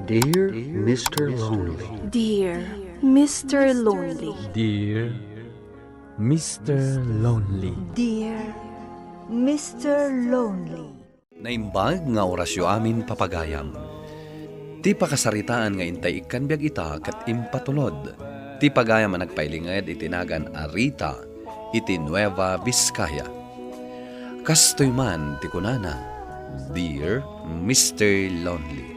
Dear Mr. Lonely. Dear Mr. Lonely. Dear Mr. Lonely. Dear Mr. Lonely. Naimbag nga orasyo amin papagayam. Ti pakasaritaan nga intay ikan biag ita kat impatulod. Ti pagayam ang nagpailinged itinagan Arita iti Nueva Vizcaya. Kastoy man ti kunana, Dear Mr. Lonely.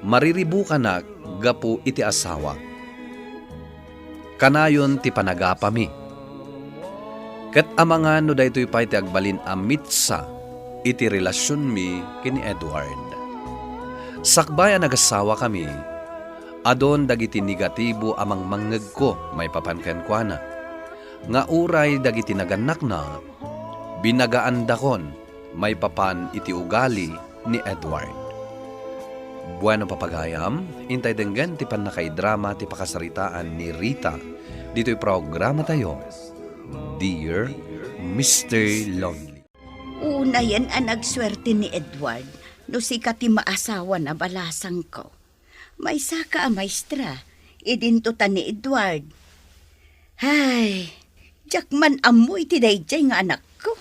Mariribu ka na gapu iti asawa. Kanayon ti panagapami. Kat amangan no daytoy pay ti agbalin amitsa iti relasyon mi kini Edward. Sakbayan nagasawa kami, adon dagiti negatibo amang manggag ko may papanken kwa na. Nga uray dagiti naganak na, binagaan dakon may papan iti ugali ni Edward. Bueno papagayam, intay denggan ti panakay-drama ti pakasaritaan ni Rita. Dito'y programa tayo, Dear Mr. Lonely. Una yan ang nagswerte ni Edward, no sika ti maasawa na balasang ko. May saka a maestra, idintutan ni Edward. Hay, jakman amoy ti dayjay nga anak ko.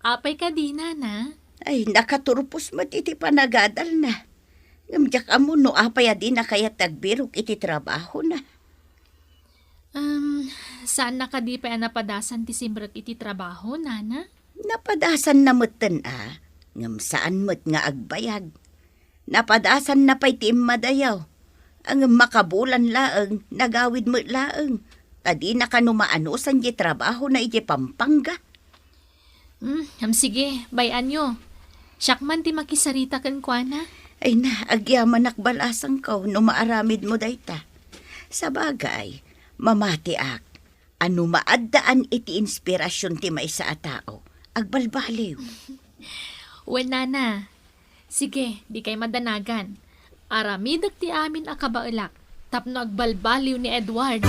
Apay ka di, nana. Ay, nakaturpos mo iti panagadal na. Ngamjak amo no apay adi na kaya tagbirok iti trabaho na. Saan na ka di pa napadasan ti simbrek iti trabaho, nana? Napadasan na moten ngam saan mo't nga agbayag. Napadasan na pa'y ti madayaw. Ang makabulan laeng, nagawid mo't laeng. Tadi na kanumaanosan di trabaho na iti Pampanga. Sige, bayan nyo. Syakman ti makisarita kan kwa na. Ay na, agyaman nakbalasang ko no maaramid mo dayta. Sa bagay, mamatiak, ano maaddaan iti inspirasyon ti may sa tao, agbalbaliw. Well, nana. Sige, di kay madanagan. Aramidag ti amin akabailak. Tapno agbalbaliw ni Edward.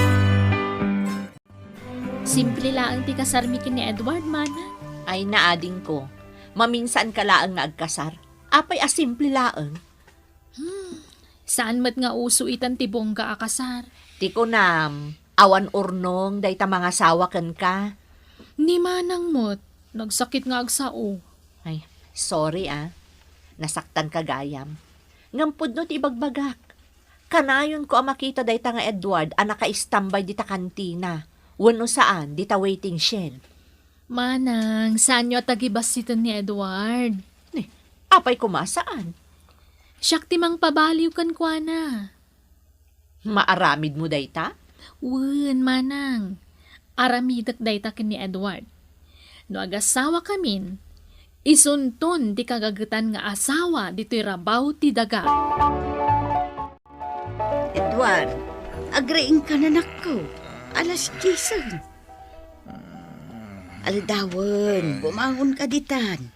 Simple lang ti kasarmikin ni Edward, mana. Ay naading ko, maminsan ka laang nga agkasar. Apay asimple laang. Saan mat nga uso itan ti bongga akasar? Ti ko nam, awan urnong day ta mga sawakan ka. Ni manang mot, nagsakit nga agsao. Ay, sorry nasaktan ka gayam. Ngampod no ti ibagbagak. Kanayon ko ang makita day ta nga Edward ang naka-istambay di ta kantina. Wano saan, di ta waiting shed. Manang, saan nyo tagibas ito ni Edward? Apay kumasaan? Siyak timang pabaliw kan kwa na. Maaramid mo day ta? Wen, manang. Aramidak dayta ken ni Edward. No agasawa kamin, isunton di kagagetan nga asawa dito'y rabaw ti daga. Edward, agreing ka na nakko. Alas 10. Aldawan, bumangon ka ditan.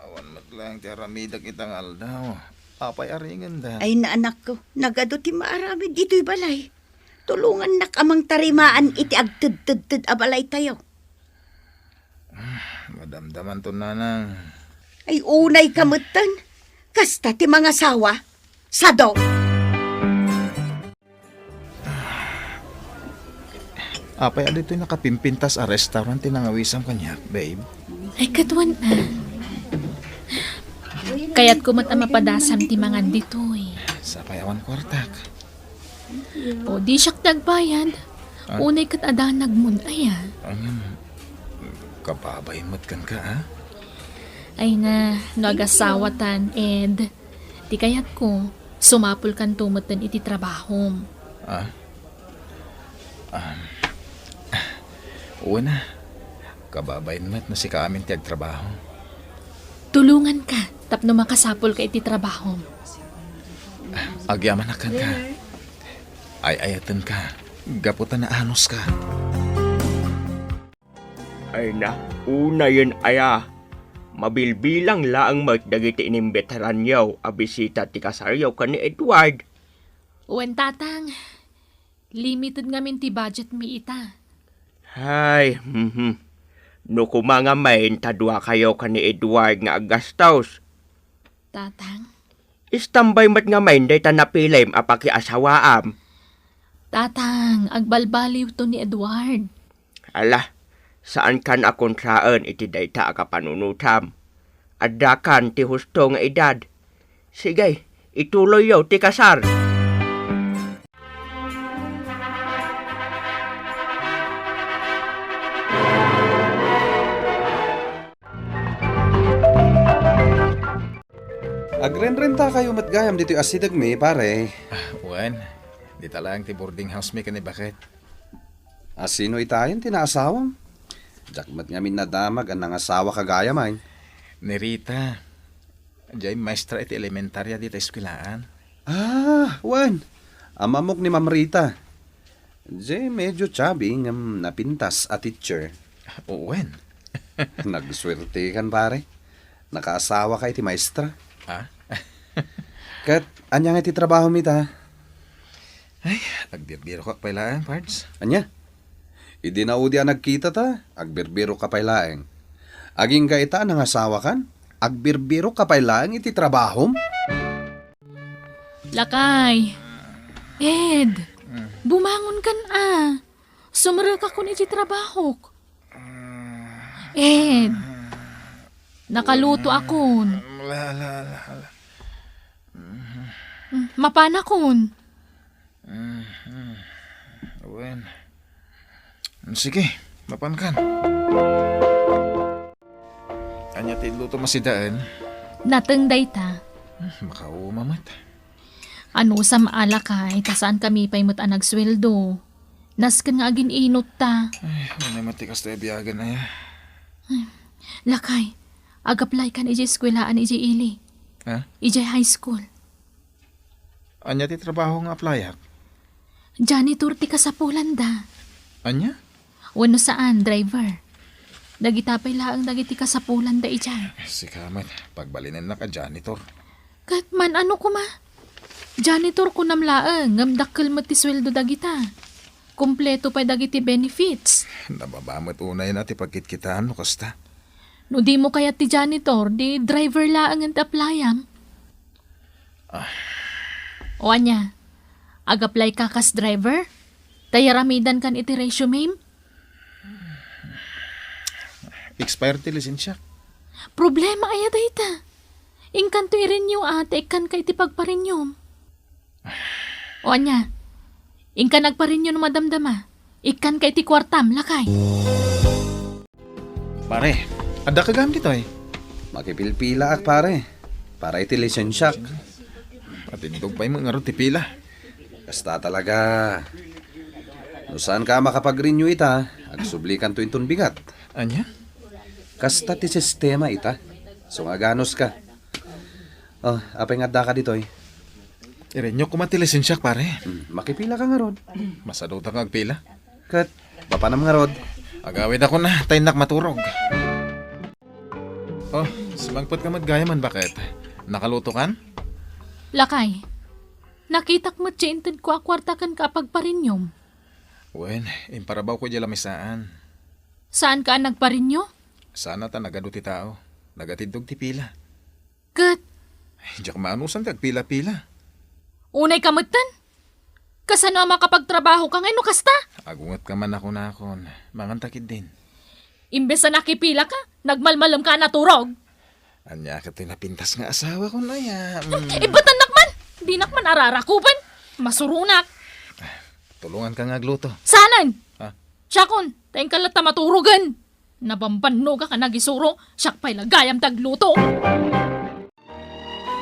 Awan matlang ti aramidak itang aldaw. Apay aringan da. Ay na anak ko, nagado ti maaramid dito'y balay. Tulungan nak amang tarimaan iti agtud-tud abalay tayo. Madamdaman to nanang. Ay unay kamutan, kasta ti mga sawa, sado. Apay adito'y nakapimpintas a restaurant tinangawisam kanya, babe. Ay katwan na. Kaya't kumat ang mapadasam ti mangan dito'y. Sa payawan kwartak. O di siyak nagbayad. Unay kat ada nagmunaya. Kapabay mo't kan ka, Ay na, no agasawatan, Ed. Di kayat ko, sumapul kan tumutan iti trabaho. Oo na. Kababay naman na si kaamin ti agtrabaho. Tulungan ka, tapno makasapol ka iti trabaho. Agyaman na kan ka. Ay ayatan ka. Gaputan na anos ka. Ay na, una yun aya. Mabilbilang laang magdagiti inimbetaran yaw a bisita ti kasaryaw ka ni Edward. Uwan tatang, limited ngamin ti budget mi ita. Ay, No kumangamain tadwa kayo ka ni Edward nga agastaws. Tatang, Istambay mat nga main day tanapilim apaki asawaam. tatang, agbalbaliw to ni Edward. Ala, saan kan akong traan iti dayta ka panunutam. Adakan ti husto nga edad. Sige, ituloy yaw ti kasar. Agren-renta kayo matgayam dito yung asidag mi, pare. Wan, di talang ti boarding house mi kani bakit? Asino itayin tinaasawam? Jakmat nga min nadamag ang nangasawa kagaya man. Ni Rita. Diyay maestra iti elementarya dito eskwilaan. Wan. Amamok ni Ma'am Rita. Diyan medyo chubby ngam napintas a teacher. Wan. Nagswerte kan pare. Nakaasawa kay ti maestra. Ah? Kat, anya nga ti trabaho mi ta? Ay, nagbirbiro ka pailaan, Pards. Anya? Idi na udi ang nagkita ta, agbirbiro ka pailaeng. Aging ka ita nangasawa kan, agbirbiro ka pailaeng iti trabahom? Lakay. Ed, bumangon kan Sumara ka kun iti trabaho. Ed, nakaluto akon. Mapana kun. Wan. Sige, mapan kan. Anya ti luto masidaan. Nateng dayta. Makaumamat. Ano sa maala kay, tasaan kami pa'y mo't nagsweldo. Naskan nga agin inot ta. Ay, wala matikas tayo biyagan na ya. Lakay, agaplay kan iji eskwelaan iji ili. Ha? Iji high school. Anya ti trabaho nga aplayak? Janitor ti kasapulan da. Anya? Wano saan, driver. Dagitapay laang dagiti kasapulan da ijay. Si Kamat, pagbalinan na ka janitor. Kat man ano ko ma? Janitor ko namlaang, ngamdakkel mo ti sweldo dagita. Kompleto pa dagiti benefits. Nababamot unay na ti pagkitkitaan no kasta. No di mo kaya ti janitor, di driver laang ang taplayam. O anya, ag-apply ka kas driver? Tayaramidan kan iti resume? Expired ti lisensya. Problema aya dayta. Ingkan to i-renew ate, ikan ka iti pagpa-renew. O anya, ingkan nagpa-renew no madamdama. Ikan ka iti kwartam, lakay. Pare, ada ka gamit ito eh. Makipilpila ak pare. Para iti lisensyak. Patindog pa yung mga ti pila. Kasta talaga. No saan ka makapag-renew ita, agsublikan to inton bigat. Anya? Kasta ti sistema ita. So nga ganos ka. Oh, apay nga da ka dito eh. Irenyo ko mati lisensya pare. Makipila ka nga rod. Masado ta kag pila. Kat, papanam nga rod. Agawid ako na, tayo maturog. Oh, sumangpot ka maggayaman bakit? Nakaluto kan? Lakay, nakitak mo tiyentad ko akwartakan ka pagpa-renew. Wen, imparabaw ko dyan lamisaan. Saan ka nagpa-renew? Sana ta nagado ti tao. Nagatidog ti pila. Kat, Ay, diyak maanusan ti agpila-pila. unay kamutan? Kasano makapagtrabaho ka ngayon kasta? Agungat ka man ako na akon. Mangantakid din. Imbes na nakipila ka, nagmalmalam ka naturog. Anya ka tinapintas nga asawa ko na ya. Ibatan nakman! Di nakman ararakupan. Masurunak. Tulungan ka nga agluto. Sanan? Ha? Siyakon, tayong kalata maturugan. Nabambanno ka nagisuro, siyak pa'y lagayam tagluto.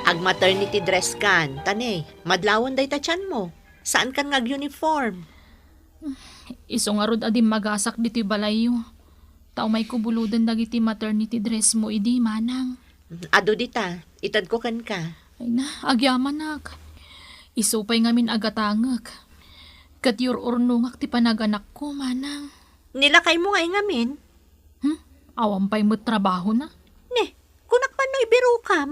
Ag maternity dress kan, tane, madlawan day tachan mo. Saan kan ngag-uniform? Iso nga rod adim magasak dito'y balayo. Tao may kubuludan dagiti maternity dress mo idi manang. Ado dita, itad ko kan ka. Ay na, agyaman nak. Iso pa'y ngamin agatangak. Kat your urnungak ti panaganak ko manang. Nilakay mo nga ngamin. Awam pa'y mo't trabaho na. Ne, kunak man no ibirukam.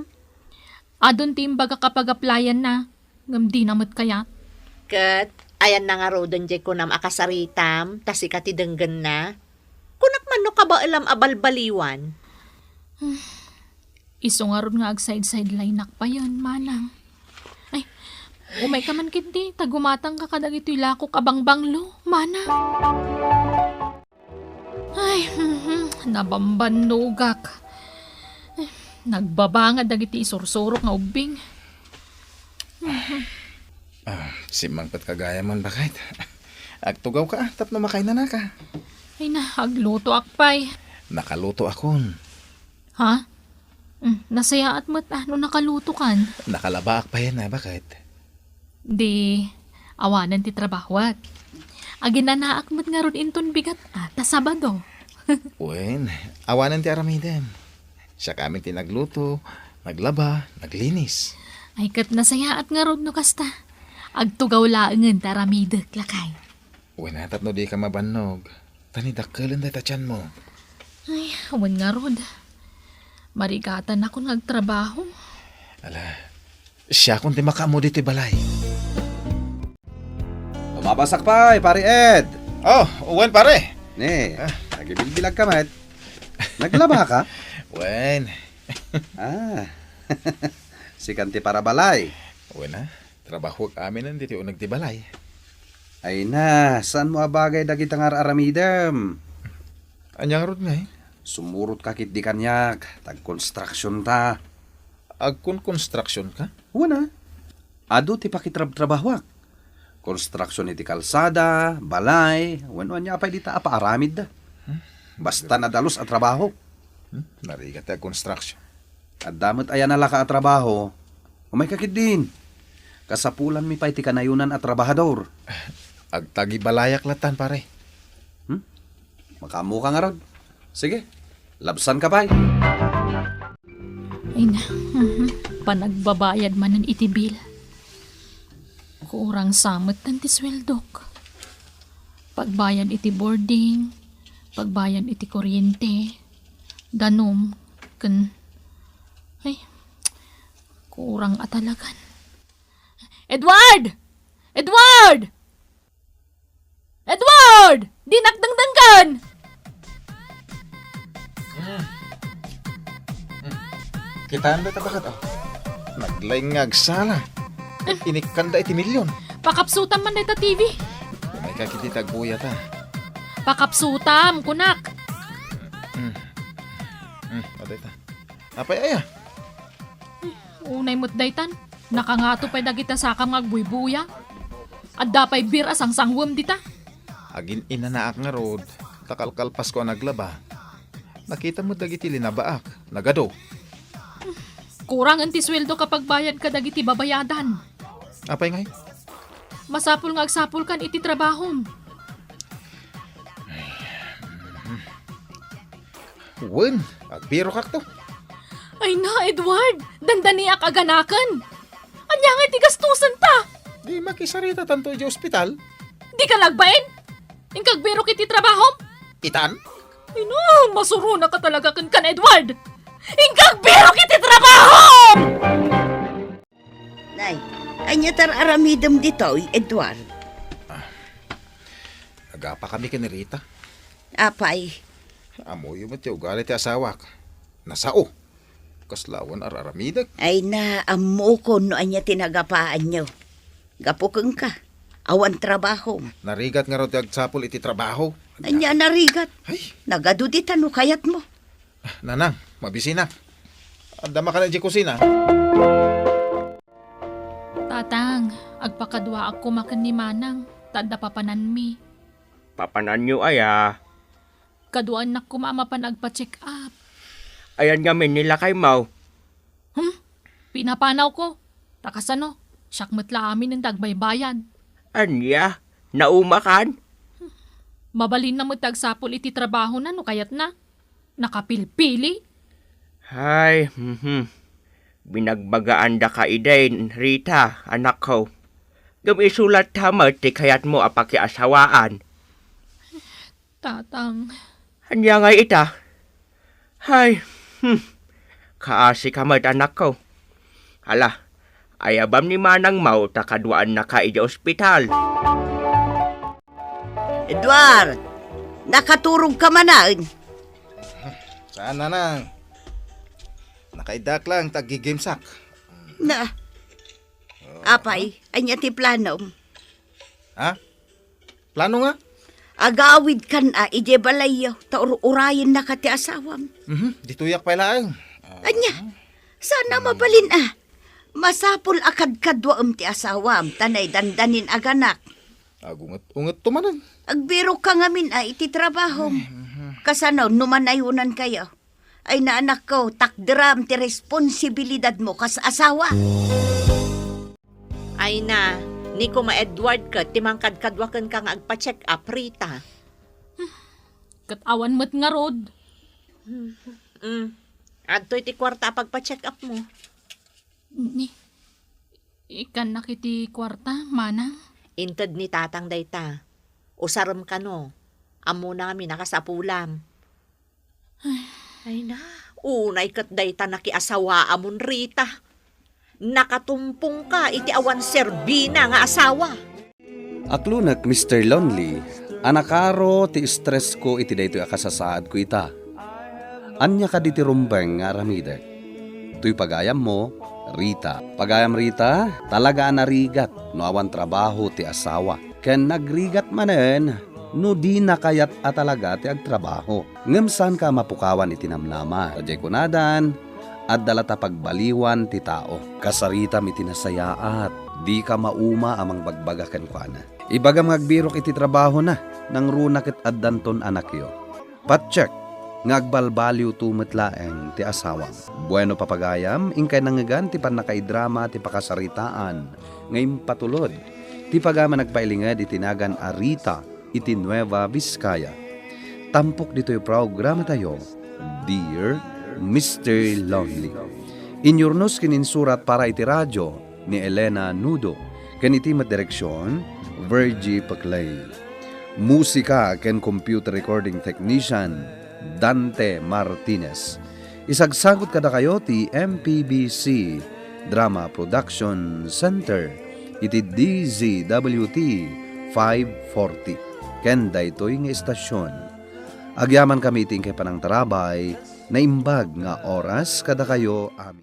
Adon ti imbaga kapag applyan na. Ngam di namot kaya. Kat, ayan na nga rodon jay ko nam akasaritam, tas ikati denggan na. Kunak man no ka ba alam abalbaliwan? Iso nga ron nga ag-side line pa yun, manang. Ay, umay ka man kindi, tagumatang ka kadag ito'y lakok abang banglo, manang. Ay, nabambanugak. Nagbabanga dagiti isursurok nga ubing. Si Mangpat kagaya man bakit? Agtugaw ka, tapno makain na ka. Ay na, agluto akpay. Nakaluto akon. Ha? Nasaya at mata, no nakaluto kan? Nakalaba pa yan na, bakit? Di, awanan ti trabahwat. Aginanaak mat nga ron inton bigat ata Sabado. Wen, awanan ti aramidem. Siya kami tinagluto, naglaba, naglinis. Ay kat nasaya at nga ron no kasta. Agtugaw laangan taramidak lakay. Wen, tatno di ka mabanog. Tanidakkelan da tatyan mo. Ay, awan nga ron. Marigatan ako nagtrabaho. Ala, siya kung di makamo dito balay. Bumabasak pa, pare Ed. Oh, Wen pare. Ne, nagibilbilag ka, mat. Naglaba ka? Wen. Si Kanti para balay. Wen ha, trabaho kami nandito o nagtibalay. Ay na, saan mo abagay dagit ang aramidem? Anyang rod nga eh. Sumurot ka kit di kanyak, tag-construction ta. Agkon construction ka? Wana, ado ti pakitrab-trabahwak. Construction iti kalsada, balay, wan-wan niya apay di ta apaaramid da. Basta nadalos at trabaho. Narigat ta construction. At damot ayan nalaka at trabaho, umay kakit din. Kasapulan mi pa iti kanayunan at trabahador. Agtagi balayak latan pare. Makamu ka nga rod. Sige, labsan ka pa. Ay na, panagbabayad man ng itibil. Kurang samot ng tisweldok. Pagbayan iti boarding, pagbayan iti kuryente, danom, ay, kurang atalagan. Edward! Edward! Edward! Dinakdangdanggan! Kitaan ba tabakat oh? Naglayngag sala. Inikanda iti milyon. Pakapsutam man dito TV. Umay kakiti tagbuya ta. Pakapsutam, kunak. Aday ta. Apay aya. Unay mo't daytan. Nakangato pa'y dagita sakam agbuy-buya. At dapay bir asang sangwam dita. Agin inanaak nga rod. Takalkalpas ko naglaba. Nakita mo dagiti linabaak. Nagado. Kurang ang tisweldo kapag bayad ka dagiti babayadan. Apay ngay? Masapul nga agsapul kan iti trabahom. Wen, agbiro kak to. Ay na, Edward! Dandaniak aganakan! Anya nga iti gastusan ta! Di makisarita tanto di ospital. Di ka lagbain? Ingkagbiro kiti trabahom? Itan? Ay no, masuro na ka talaga kan Edward! Ingkagbiro kiti trabahom! Nay, anya tar aramidem dito, Edward. Agapa kami kanirita. Apay, Amoy mo ti ugali ti asawak. Nasao. Kaslawan araramidag. ay na amo ko no anya tinagapaan nyo. Gapukeng ka, awan trabaho. Narigat nga raw ti agsapol iti trabaho. Anya narigat, Ay, nagaduditan no kayat mo. nanang, mabisina. Andama ka na di kusina. Tatang, agpakadwa ako makan ni Manang. Tanda papanan mi. Papanan nyo aya. Kaduan na kumamapan agpa-check up. Ayan gamin nila kay Mau. Pinapanaw ko. Takasano, syakmat la amin ng dagbaybayan. Anya, naumakan? Mabalin na mo tagsapol iti trabaho na no kayat na. Nakapilpili. Ay, binagbagaan da ka iday, Rita, anak ko. Gumisulat tama ti kayat mo apakiasawaan. Tatang, Anya nga ita? Ay, kaasi ka mat anak ko. Hala, ayabam ni Manang Mau takadwaan na ka ida ospital. Edward, nakaturog ka manan. Saan na nang? Nakaidak lang, tagi-gamesak. Na. Apay, anya ti plano. Ha? Plano nga? Agawid kan ije balayo, urayin na ka ti asawam. Dituyak pa lang. Anya, sana mabalin Masapul akad kadwa ti asawam, tanay dandanin aganak. Agungat tumanan. Agbiro ka ngamin iti trabaho. Kasano, numanayunan kayo. Ay na anak ko, takdram ti responsibilidad mo kas asawa. Ay na, ni ko ma-Edward ka, timangkad kadwakan ka nga agpa-check up, Rita. Katawan mo't nga, Rod. Adto'y ti kwarta pagpa-check up mo. Ni, ikan nakiti kwarta, manang. Inted ni tatang dayta. Usaram ka no. Amo namin nakasapulam. Ay na, unay kat dayta nakiasawa amon, Rita. Nakatumpong ka iti awan serbina nga asawa. Aklunak, Mr. Lonely, anakaro ti stress ko iti daytoy akasasaad ko ita. Anya ka di ti rumbeng nga aramidek. Tuy pagayam mo, Rita. Pagayam Rita, talaga narigat no awan trabaho ti asawa. Ken nagrigat manen, no di nakayat talaga ti agtrabaho. Ngemsan ka mapukawan iti namnama. Radya kunadan, at dalata pagbaliwan ti tao. Kasarita mi tinasayaat, di ka mauma amang bagbagakan ko na. Ibagam ngagbirok iti trabaho na, nang runakit addanton anak yo. Patcheck, ngagbalbaliw tumetlaeng ti asawa. Bueno papagayam, ingkay nangagan ti panakaidrama ti pakasaritaan. Ngayon patulod, ti pagama nagpailingad itinagan a Rita iti Nueva Vizcaya. Tampok dito yung programa tayo, Dear Mr. Lonely. Inyurnos kininsurat para iti radyo ni Elena Nudo. Kaniti direksyon, Virgie Paclay. Musika ken computer recording technician, Dante Martinez. Isagsagot kada kayo ti MPBC Drama Production Center iti DZWT 540. Ken daytoy nga istasyon. Agyaman kami iting kay panang tarabay na imbag nga oras kada kayo amin.